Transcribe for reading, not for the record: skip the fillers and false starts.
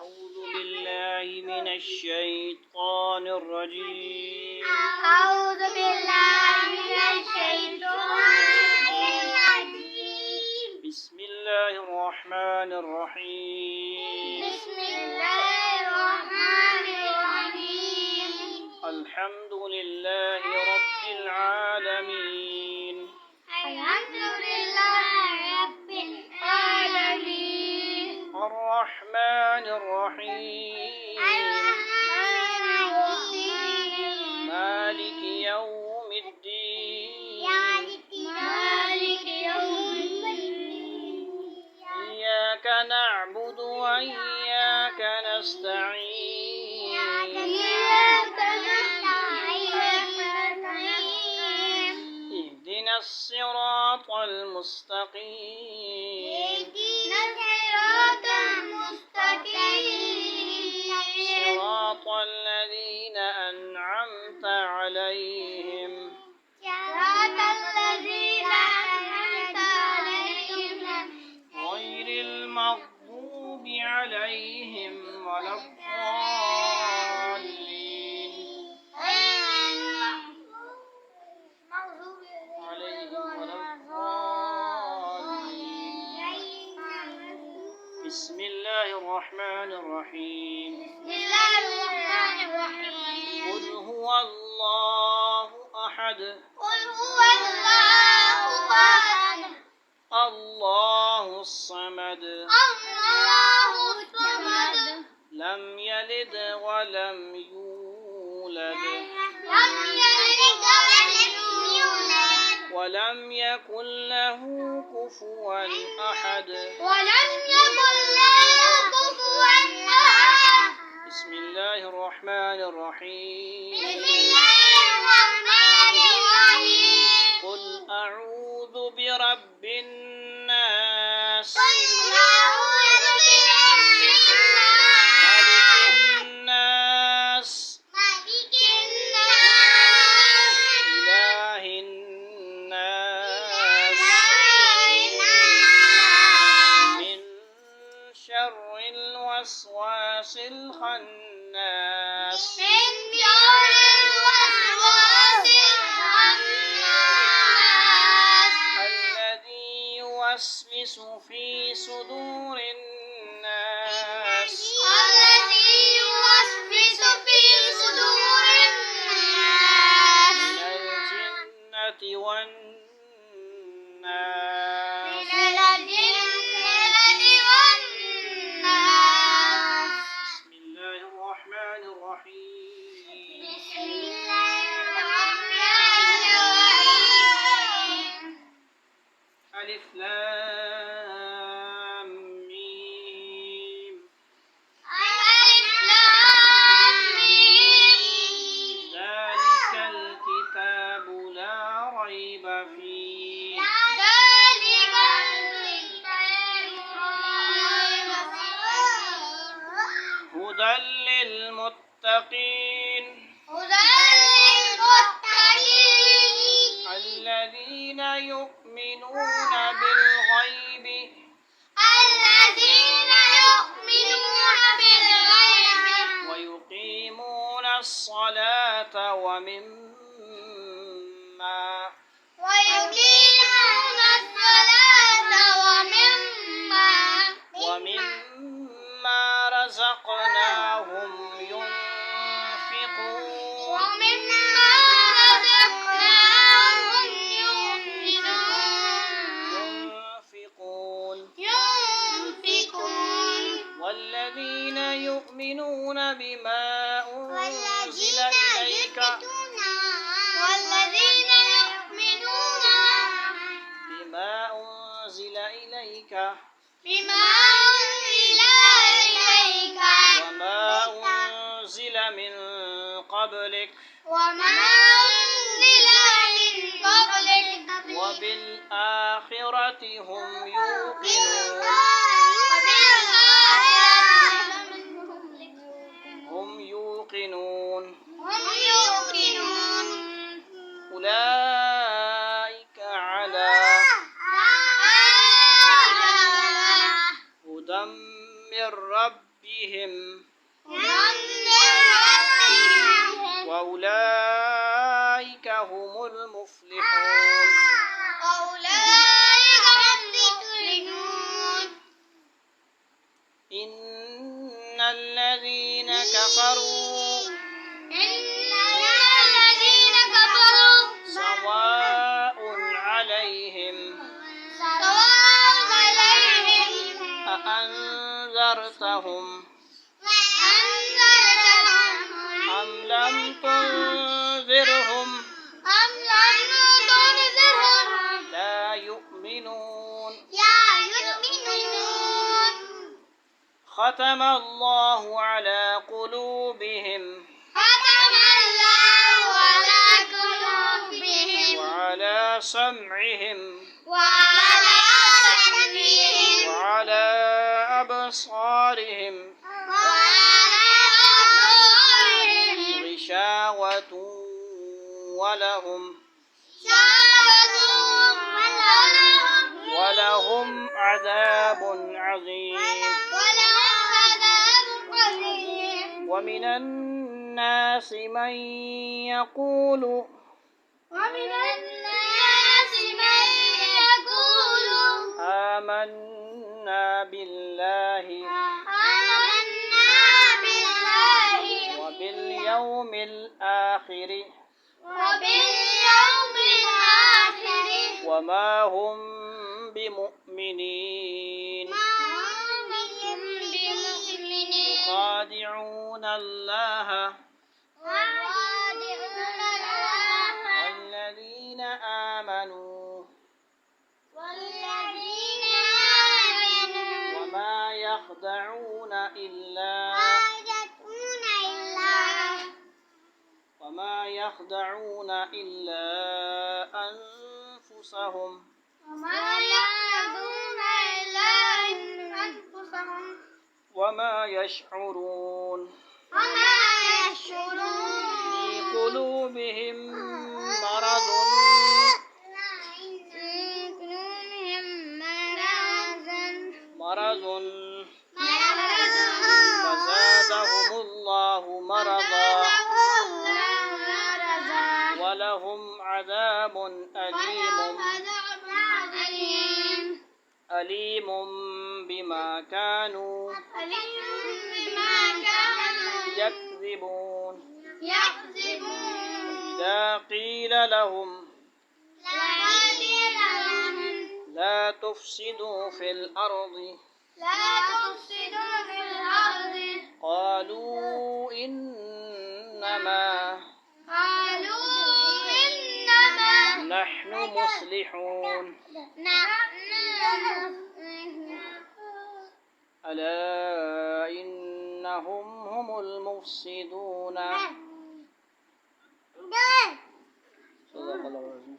أعوذ بالله من الشيطان الرجيم. أعوذ بالله من الشيطان الرجيم. بسم الله الرحمن الرحيم. بسم الله الرحمن الرحيم. الحمد لله رب العالمين. الحمد لله رب العالمين. الرحمن الرحيم. الرحمن الرحيم. مالك يوم الدين. مالك يوم الدين. إياك نعبد وإياك نستعين. إياك نستعين. اهدنا الصراط المستقيم. اهدنا الصراط المستقيم. صراط الذين أنعمت عليهم صراط الذين أنعمت عليهم غير المغضوب عليهم ولا الضالين. بسم الله الرحمن الرحيم. بسم الله الرحمن الرحيم. قل هو الله أحد. قل هو الله أحد. الله الصمد. الله الصمد. لم يلد ولم يولد لم يلد ولم يولد. ولم يكن له كفوا أحد. ولم يكن له كفوا أحد. بسم الله الرحمن الرحيم. بسم الله الرحمن الرحيم. قل أعوذ برب الناس. قل أعوذ برب الناس. ملك الناس. ملك الناس. إله الناس. من شر الوسواس الخناس. من شر الوسواس الخناس. الذي يوسوس في صدور الناس الذي يوسوس في صدور الناس. من الجنة والناس. من الجنة والناس. بسم الله الرحمن الرحيم. بسم الله الرحمن الرحيم. ألف لام ميم. ألف لام ميم. ذلك الكتاب لا ريب فيه ذلك الكتاب هدى للمتقين هدى للمتقين. الذين يؤمنون بالغيب الذين يؤمنون بالغيب ويقيمون الصلاة ومما ويقيمون الصلاة ومما رزقناهم ينفقون ومما رزقناهم ينفقون. والذين يؤمنون بما أنزل إليك والذين يؤمنون بما أنزل إليك بما أنزل إليك وما أنزل من قبلك وما أنزل من قبلك وبالآخرة هم يوقنون هم يوقنون أولئك على هدى من ربهم ربهم ربهم وأولئك هم المفلحون. أولئك المفلحون. إن الذين كفروا سواء عليهم أأنذرتهم أم لم تنذرهم لا يؤمنون. ختم الله على قلوبهم وعلى سمعهم وعلى أبصارهم غشاوة ولهم عذاب عظيم. ومن الناس من يقول آمنا بالله وباليوم الآخر وما هم بمؤمنين يخادعون الله والذين آمنوا وما يخدعون إلا أنفسهم وما يشعرون. في قلوبهم مرض فزادهم الله مرضا ولهم عذاب أليم بما كانوا يكذبون. إذا قيل لهم لا تفسدوا في الأرض قالوا إنما نحن مصلحون. ألا إنهم هم المفسدون. صدق الله العظيم.